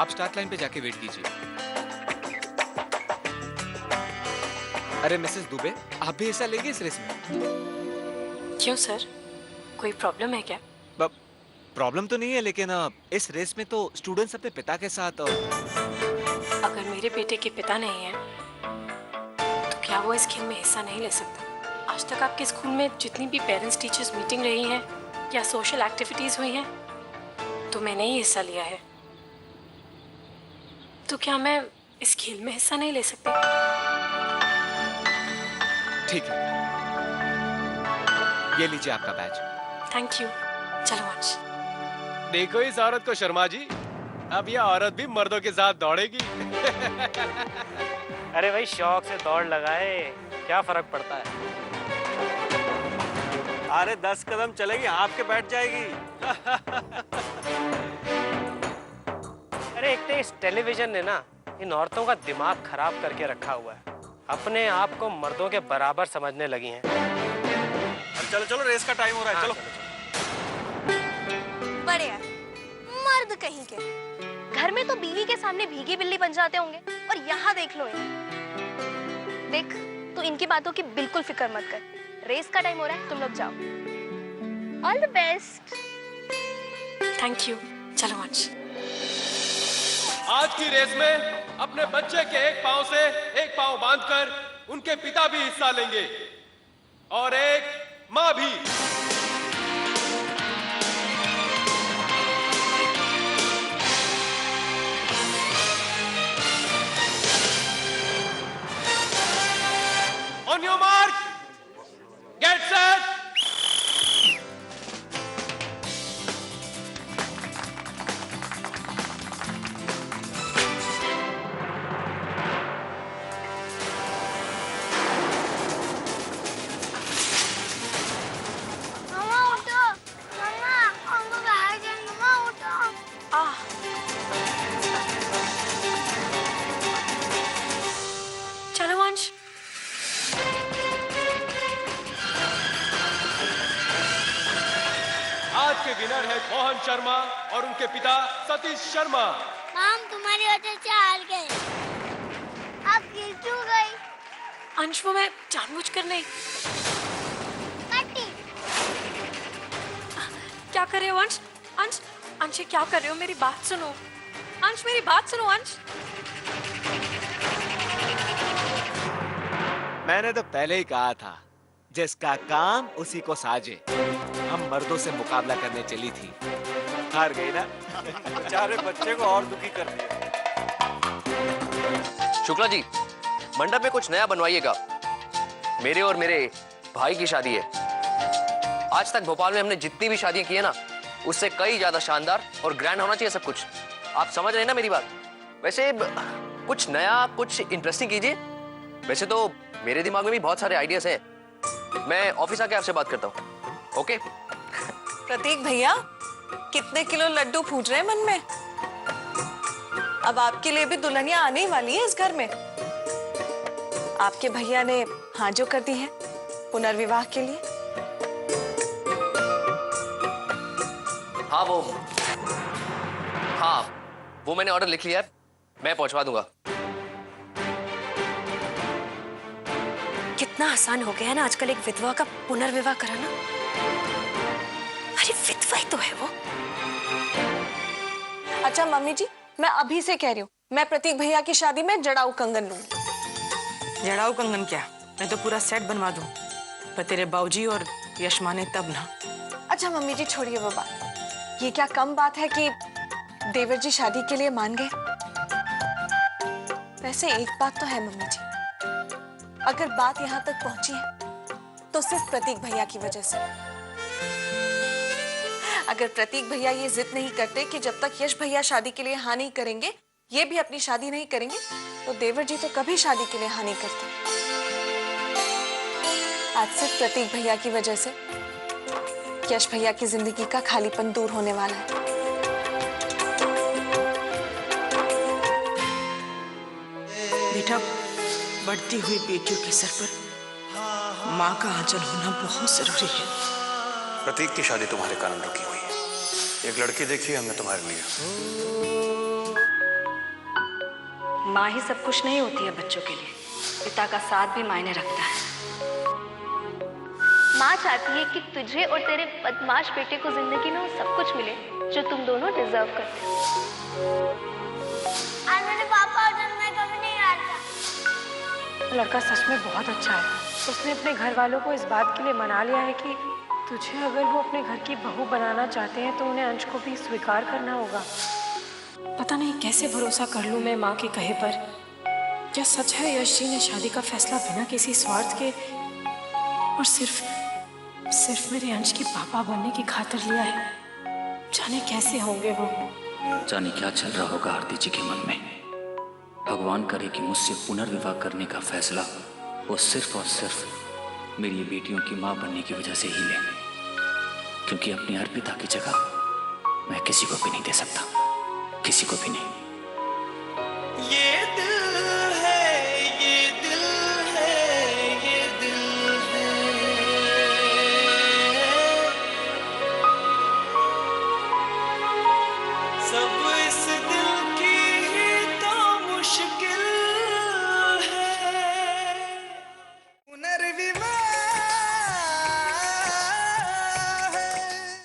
आप start line पे जाके वेट कीजिए। अरे मिसेस दुबे, आप भी हिस्सा लेंगे इस रेस में? क्यों सर, कोई प्रॉब्लम है क्या? प्रॉब्लम तो नहीं है, लेकिन इस रेस में तो स्टूडेंट्स अपने पिता के साथ अगर मेरे बेटे के पिता नहीं है तो क्या वो इस खेल में हिस्सा नहीं ले सकता? आज तक आपके स्कूल में जितनी भी पेरेंट्स टीचर्स मीटिंग रही है या सोशल एक्टिविटीज हुई हैं तो मैंने ही हिस्सा लिया है। तो क्या मैं इस खेल में हिस्सा नहीं ले सकती? ठीक है, ये लीजिए आपका बैज। Thank you. चलो वंश। देखो इस औरत को शर्मा जी, अब ये औरत भी मर्दों के साथ दौड़ेगी। अरे भाई शौक से दौड़ लगाए, क्या फर्क पड़ता है? अरे 10 कदम चलेगी हाँफ के बैठ जाएगी। अरे एक तो इस टेलीविजन ने ना इन औरतों का दिमाग खराब करके रखा हुआ है, अपने आप को मर्दों के बराबर समझने लगी हैं। चलो चलो, रेस का टाइम हो रहा है। चलो बड़े यार, मर्द कहीं के घर में तो बीवी के सामने भीगी बिल्ली बन जाते होंगे, और यहाँ देख लो इन्हें। देख, तू इनकी बातों की बिल्कुल फिक्र मत कर। रेस का टाइम हो रहा है, तुम लोग जाओ। All the best. Thank you. चलो वंश। आज की रेस में अपने बच्चे के एक पांव से एक पांव बांधकर उनके पिता भी हिस्सा लेंगे और एक मां भी। On your mark, get set. मामा उठो, मामा हमको बाहर जाना, मामा उठो। चलो वंश। आज के विनर है मोहन शर्मा और उनके पिता सतीश शर्मा। माम तुम्हारी वजह से हार गए। आप गिर क्यों गई? अंश, वो मैं जानबूझकर नहीं। कट्टी। क्या कर रहे हो अंश? अंश, अंश ये क्या कर रहे हो? मेरी बात सुनो अंश, मेरी बात सुनो अंश। मैंने तो पहले ही कहा था, जिसका काम उसी को साजे। हम मर्दों से मुकाबला करने चली थी, हार गई ना। बेचारे बच्चे को और दुखी कर दिया। शुक्ला जी, मंडप में कुछ नया बनवाइएगा। मेरे और मेरे भाई की शादी है। आज तक भोपाल में हमने जितनी भी शादियां की है ना, उससे कई ज्यादा शानदार और ग्रैंड होना चाहिए सब कुछ। आप समझ रहे हैं ना मेरी बात? वैसे कुछ नया, कुछ इंटरेस्टिंग कीजिए। वैसे तो मेरे दिमाग में भी बहुत सारे आइडियाज हैं। मैं ऑफिस आके आपसे बात करता हूँ। ओके? प्रतीक भैया, कितने किलो लड्डू फूट रहे हैं मन में? अब आपके लिए भी दुल्हनिया आने ही वाली है इस घर में। आपके भैया ने हाँ जो कर दी है पुनर्विवाह के लिए। हाँ, वो मैंने ऑर्डर लिख लिया है, मैं पहुंचवा दूंगा। कितना आसान हो गया है ना आजकल एक विधवा का पुनर्विवाह कराना। अरे विधवा ही तो है वो। अच्छा मम्मी जी, मैं अभी से कह रही हूँ, मैं प्रतीक भैया की शादी में जड़ाऊ कंगन लूंगी। जड़ाऊ कंगन क्या, मैं तो पूरा सेट बनवा दूं, पर तेरे बाबूजी और यश माने तब ना। अच्छा मम्मी जी छोड़िए वो बात। ये क्या कम बात है कि देवर जी शादी के लिए मान गए? वैसे एक बात तो है मम्मी जी, अगर बात यहाँ तक पहुंची है तो सिर्फ प्रतीक भैया की वजह से। अगर प्रतीक भैया ये जिद नहीं करते कि जब तक यश भैया शादी के लिए हाँ नहीं करेंगे, ये भी अपनी शादी नहीं करेंगे, तो देवर जी तो कभी शादी के लिए हाँ नहीं करते। आज सिर्फ प्रतीक भैया की वजह से यश भैया की जिंदगी का खालीपन दूर होने वाला है। बेटा, बढ़ती हुई बेटियों के सर पर माँ का आंचल होना बहुत जरूरी है। प्रतीक की शादी तुम्हारे कारण रुकी हुई है। एक लड़की देखी हमने तुम्हारे लिए। माँ ही सब कुछ नहीं होती है बच्चों के लिए, पिता का साथ भी मायने रखता है। माँ चाहती है कि तुझे और तेरे बदमाश बेटे को जिंदगी में वो सब कुछ मिले जो तुम दोनों डिजर्व करते हो। आज मेरे पापा और जब मैं कभी नहीं आता। लड़का सच में बहुत अच्छा है। उसने अपने घर वालों को इस बात के लिए मना लिया है कि तुझे अगर वो अपने घर की बहू बनाना चाहते हैं तो उन्हें अंश को भी स्वीकार करना होगा। पता नहीं कैसे भरोसा कर लूं मैं माँ के कहे पर। क्या सच है यश जी ने शादी का फैसला बिना किसी स्वार्थ के और सिर्फ मेरे अंश की पापा बनने की खातिर लिया है? जाने कैसे होंगे वो। जाने क्या चल रहा होगा आरती जी के मन में। भगवान करे कि मुझसे पुनर्विवाह करने का फैसला वो सिर्फ और सिर्फ मेरी बेटियों की माँ बनने की वजह से ही ले, क्योंकि अपनी अर्पिता की जगह मैं किसी को भी नहीं दे सकता, किसी को भी नहीं। ये